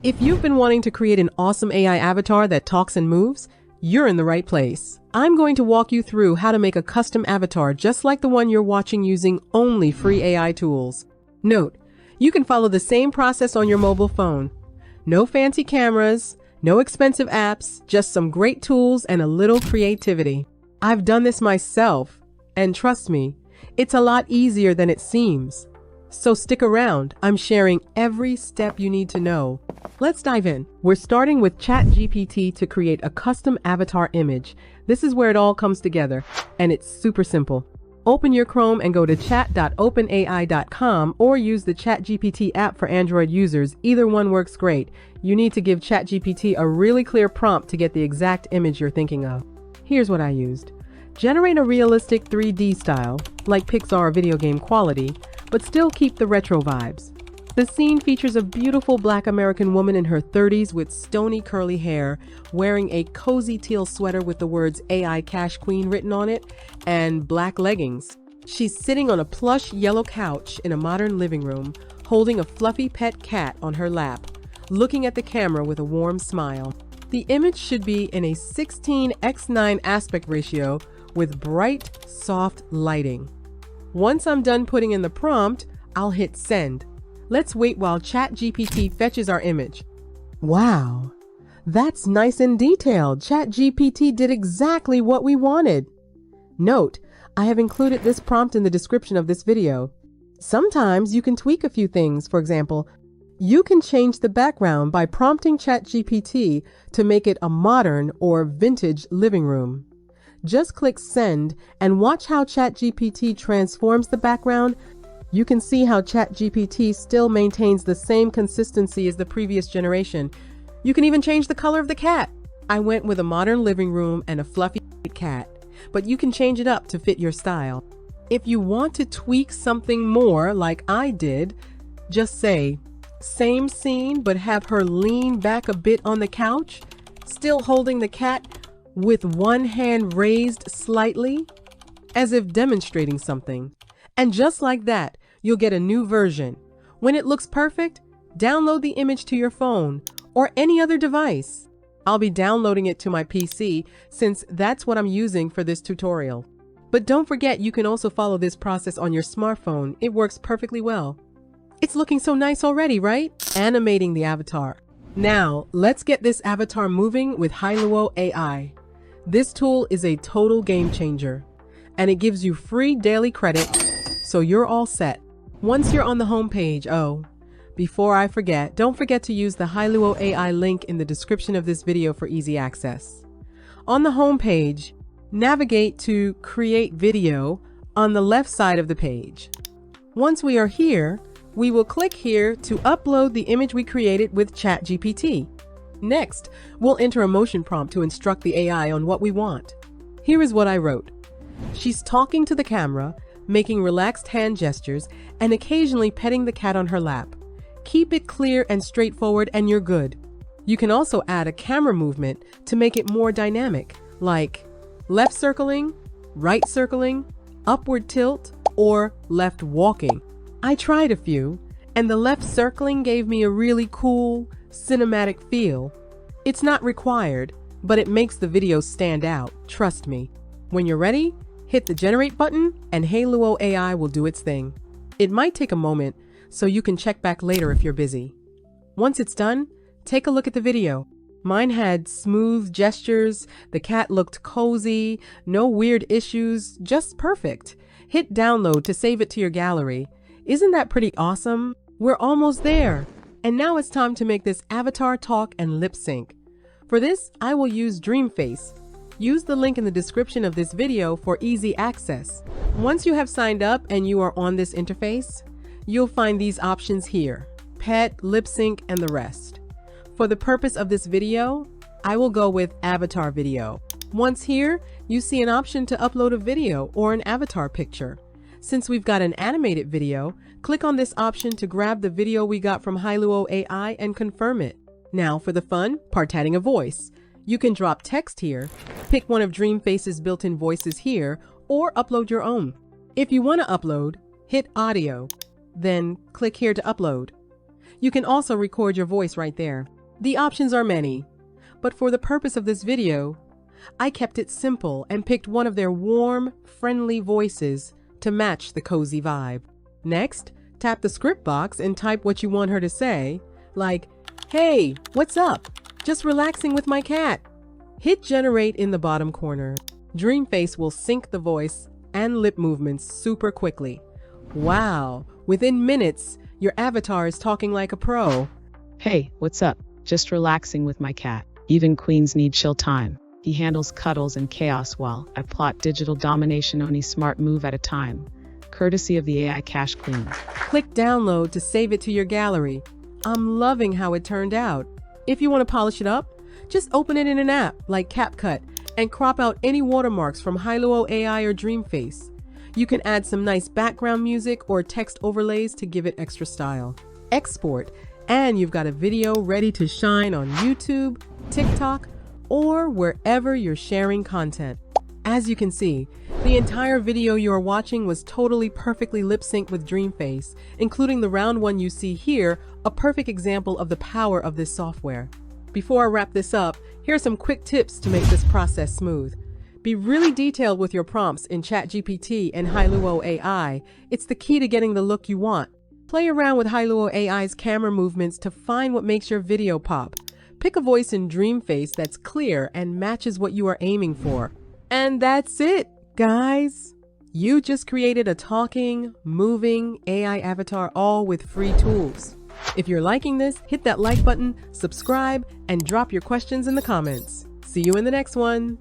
If you've been wanting to create an awesome AI avatar that talks and moves, you're in the right place. I'm going to walk you through how to make a custom avatar just like the one you're watching using only free AI tools. Note, you can follow the same process on your mobile phone. No fancy cameras, no expensive apps, just some great tools and a little creativity. I've done this myself, and trust me, it's a lot easier than it seems. So stick around, I'm sharing every step you need to know. Let's dive in. We're starting with ChatGPT to create a custom avatar image. This is where it all comes together, and it's super simple. Open your Chrome and go to chat.openai.com or use the ChatGPT app for Android users. Either one works great. You need to give ChatGPT a really clear prompt to get the exact image you're thinking of. Here's what I used. Generate a realistic 3D style, like Pixar video game quality, but still keep the retro vibes. The scene features a beautiful Black American woman in her 30s with stony curly hair, wearing a cozy teal sweater with the words AI Cash Queen written on it, and black leggings. She's sitting on a plush yellow couch in a modern living room, holding a fluffy pet cat on her lap, looking at the camera with a warm smile. The image should be in a 16:9 aspect ratio with bright, soft lighting. Once I'm done putting in the prompt, I'll hit send. Let's wait while ChatGPT fetches our image. Wow, that's nice and detailed. ChatGPT did exactly what we wanted. Note, I have included this prompt in the description of this video. Sometimes you can tweak a few things. For example, you can change the background by prompting ChatGPT to make it a modern or vintage living room. Just click send and watch how ChatGPT transforms the background. You can see how ChatGPT still maintains the same consistency as the previous generation. You can even change the color of the cat. I went with a modern living room and a fluffy cat, but you can change it up to fit your style. If you want to tweak something more like I did, just say, same scene but have her lean back a bit on the couch, still holding the cat with one hand raised slightly, as if demonstrating something. And just like that, you'll get a new version. When it looks perfect, download the image to your phone or any other device. I'll be downloading it to my PC since that's what I'm using for this tutorial. But don't forget, you can also follow this process on your smartphone. It works perfectly well. It's looking so nice already, right? Animating the avatar. Now, let's get this avatar moving with Canva AI. This tool is a total game changer, and it gives you free daily credit, so you're all set. Once you're on the home page, before I forget, don't forget to use the Canva AI link in the description of this video for easy access. On the home page, navigate to Create Video on the left side of the page. Once we are here, we will click here to upload the image we created with ChatGPT. Next, we'll enter a motion prompt to instruct the AI on what we want. Here is what I wrote. She's talking to the camera, making relaxed hand gestures, and occasionally petting the cat on her lap. Keep it clear and straightforward and you're good. You can also add a camera movement to make it more dynamic, like left circling, right circling, upward tilt, or left walking. I tried a few, and the left circling gave me a really cool, cinematic feel. It's not required, but it makes the video stand out, trust me. When you're ready, hit the generate button and Canva AI will do its thing. It might take a moment, so you can check back later if you're busy. Once it's done, take a look at the video. Mine had smooth gestures, the cat looked cozy, no weird issues, just perfect. Hit download to save it to your gallery. Isn't that pretty awesome? We're almost there. And now it's time to make this avatar talk and lip sync. For this, I will use Dreamface. Use the link in the description of this video for easy access. Once you have signed up and you are on this interface, you'll find these options here: pet, lip sync, and the rest. For the purpose of this video, I will go with avatar video. Once here, you see an option to upload a video or an avatar picture. Since we've got an animated video, click on this option to grab the video we got from Canva AI and confirm it. Now for the fun part, adding a voice. You can drop text here, pick one of Dreamface's built-in voices here, or upload your own. If you want to upload, hit audio, then click here to upload. You can also record your voice right there. The options are many, but for the purpose of this video, I kept it simple and picked one of their warm, friendly voices to match the cozy vibe. Next, tap the script box and type what you want her to say, like, "Hey, what's up? Just relaxing with my cat." Hit generate in the bottom corner. Dreamface will sync the voice and lip movements super quickly. Wow, within minutes, your avatar is talking like a pro. "Hey, what's up? Just relaxing with my cat. Even queens need chill time. He handles cuddles and chaos while I plot digital domination on a smart move at a time. Courtesy of the AI Cash Queen." Click download to save it to your gallery. I'm loving how it turned out. If you want to polish it up, just open it in an app like CapCut and crop out any watermarks from Hailuo AI or Dreamface. You can add some nice background music or text overlays to give it extra style. Export, and you've got a video ready to shine on YouTube, TikTok, or wherever you're sharing content. As you can see, the entire video you are watching was totally perfectly lip-synced with Dreamface, including the round one you see here, a perfect example of the power of this software. Before I wrap this up, here are some quick tips to make this process smooth. Be really detailed with your prompts in ChatGPT and Hailuo AI. It's the key to getting the look you want. Play around with Hailuo AI's camera movements to find what makes your video pop. Pick a voice in Dreamface that's clear and matches what you are aiming for. And that's it, guys. You just created a talking, moving AI avatar, all with free tools. If you're liking this, hit that like button, subscribe, and drop your questions in the comments. See you in the next one.